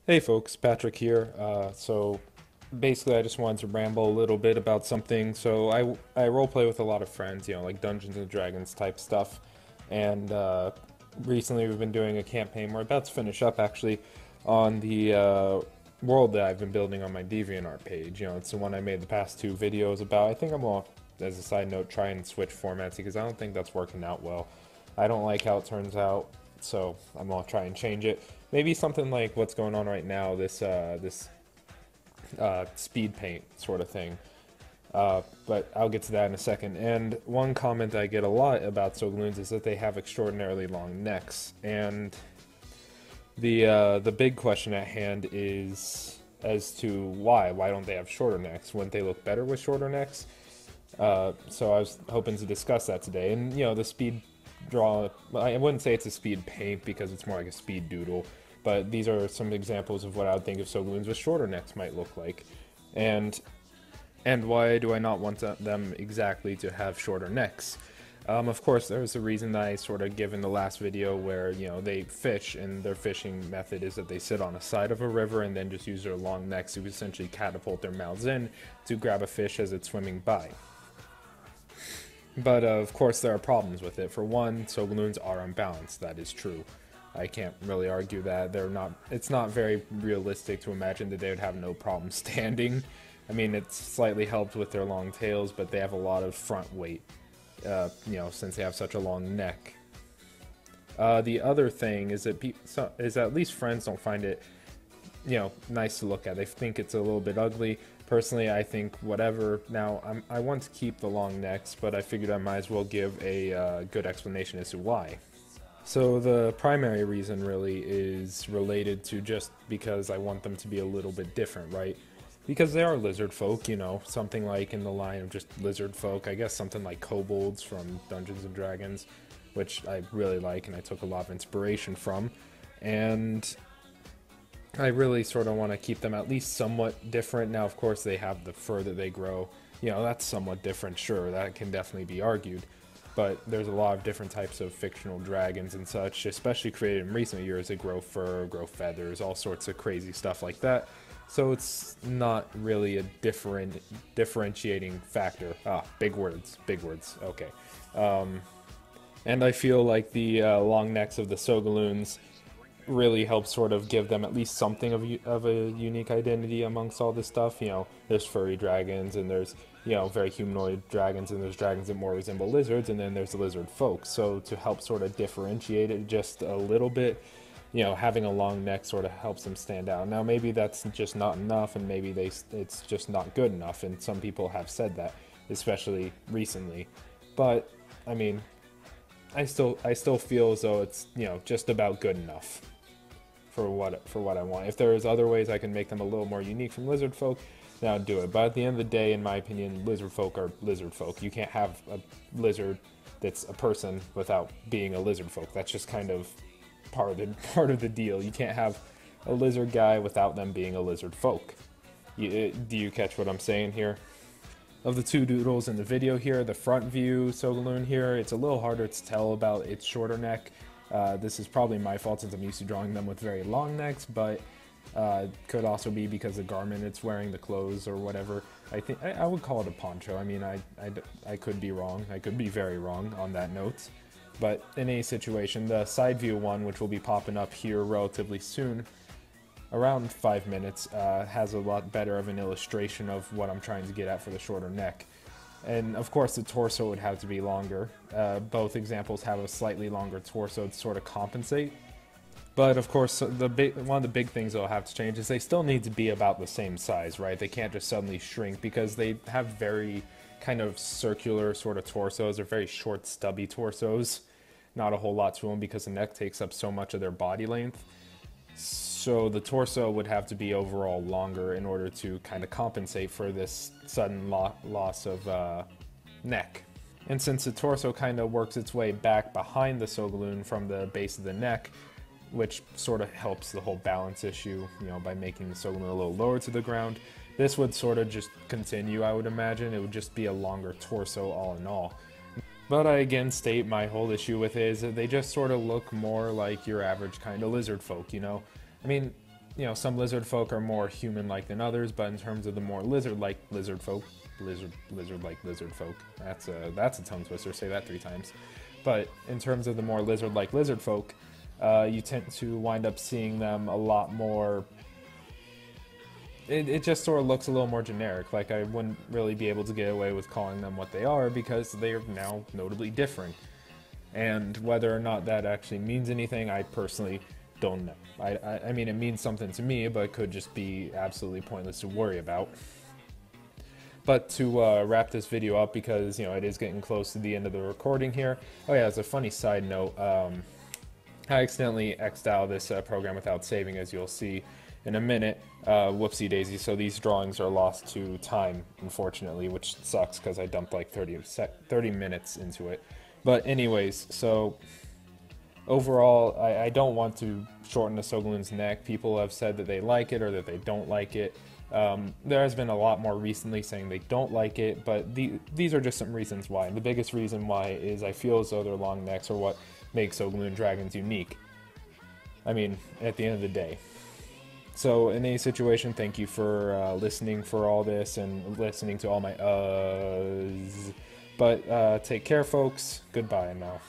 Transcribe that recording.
Hey folks, Patrick here. So basically, I just wanted to ramble a little bit about something. So I roleplay with a lot of friends, like Dungeons and Dragons type stuff. And recently, we've been doing a campaign. We're about to finish up actually on the world that I've been building on my DeviantArt page. It's the one I made the past two videos about. I think I'm gonna, as a side note, try and switch formats because I don't think that's working out well. I don't like how it turns out, so I'm gonna try and change it. Maybe something like what's going on right now, this speed paint sort of thing. But I'll get to that in a second. And one comment I get a lot about Sogloons is that they have extraordinarily long necks. And the big question at hand is as to why. Why don't they have shorter necks? Wouldn't they look better with shorter necks? So I was hoping to discuss that today. And the speed draw, I wouldn't say it's a speed paint because it's more like a speed doodle, but these are some examples of what I would think of Sogloons with shorter necks might look like. And and why do I not want them exactly to have shorter necks? Of course, there's a reason that I sort of give in the last video where, they fish, and their fishing method is that they sit on a side of a river and then just use their long necks to essentially catapult their mouths in to grab a fish as it's swimming by. But of course, there are problems with it. For one, Sogloons are unbalanced. That is true. I can't really argue that they're not. It's not very realistic to imagine that they would have no problem standing. I mean, it's slightly helped with their long tails, but they have a lot of front weight. Since they have such a long neck. The other thing is that at least friends don't find it nice to look at. They think it's a little bit ugly. Personally, I think whatever. Now, I want to keep the long necks, but I figured I might as well give a good explanation as to why. So the primary reason really is related to just because I want them to be a little bit different, right? Because they are lizard folk, something like in the line of just lizard folk. I guess something like kobolds from Dungeons and Dragons, which I really like and I took a lot of inspiration from. And I really sort of want to keep them at least somewhat different. Now, of course, they have the fur that they grow. That's somewhat different, sure, that can definitely be argued. But there's a lot of different types of fictional dragons and such, especially created in recent years that grow fur, grow feathers, all sorts of crazy stuff like that. So it's not really a differentiating factor. Big words, big words. Okay. And I feel like the long necks of the Sogaloons really helps sort of give them at least something of a unique identity amongst all this stuff. There's furry dragons, and there's, very humanoid dragons, and there's dragons that more resemble lizards, and then there's the lizard folk. So to help sort of differentiate it just a little bit, having a long neck sort of helps them stand out. Now, maybe that's just not enough, and maybe it's just not good enough, and some people have said that, especially recently. But, I mean, I still feel as though it's, just about good enough for what I want. If there's other ways I can make them a little more unique from lizard folk, then I'll do it. But at the end of the day, in my opinion, lizard folk are lizard folk. You can't have a lizard that's a person without being a lizard folk. That's just kind of part of the deal. You can't have a lizard guy without them being a lizard folk. Do you catch what I'm saying here? Of the two doodles in the video here, the front view Sogaloon here, it's a little harder to tell about its shorter neck. This is probably my fault since I'm used to drawing them with very long necks, but could also be because the garment it's wearing, the clothes or whatever. I think I would call it a poncho. I mean, I could be wrong. I could be very wrong on that note. But in any situation, the side view one, which will be popping up here relatively soon, around 5 minutes, has a lot better of an illustration of what I'm trying to get at for the shorter neck. And of course, the torso would have to be longer. Both examples have a slightly longer torso to sort of compensate. But of course, one of the big things they'll have to change is they still need to be about the same size, right? They can't just suddenly shrink because they have very kind of circular sort of torsos. They're very short, stubby torsos. Not a whole lot to them because the neck takes up so much of their body length. So the torso would have to be overall longer in order to kind of compensate for this sudden loss of neck. And since the torso kind of works its way back behind the Sogaloon from the base of the neck, which sort of helps the whole balance issue, by making the Sogaloon a little lower to the ground, this would sort of just continue, I would imagine. It would just be a longer torso all in all. But I again state my whole issue with it is that they just sort of look more like your average kind of lizard folk, I mean, you know, some lizard folk are more human-like than others, but in terms of the more lizard-like lizard folk, lizard-like lizard folk, that's a tongue twister, say that 3 times. But in terms of the more lizard-like lizard folk, you tend to wind up seeing them a lot more. It just sort of looks a little more generic. Like, I wouldn't really be able to get away with calling them what they are because they are now notably different. And whether or not that actually means anything, I personally don't know. I mean, it means something to me, but it could just be absolutely pointless to worry about. But to wrap this video up, because, you know, it is getting close to the end of the recording here. Oh yeah, as a funny side note, I accidentally X'd out this program without saving, as you'll see in a minute. Whoopsie daisy. So these drawings are lost to time, unfortunately, which sucks because I dumped like 30 minutes into it. But anyways, so overall, I don't want to shorten the Sogloon's neck. People have said that they like it or that they don't like it. There has been a lot more recently saying they don't like it, but these are just some reasons why. And the biggest reason why is I feel as though their long necks are what makes Sogloon dragons unique. I mean, at the end of the day. So in any situation, thank you for listening for all this and listening to all my But take care, folks. Goodbye now.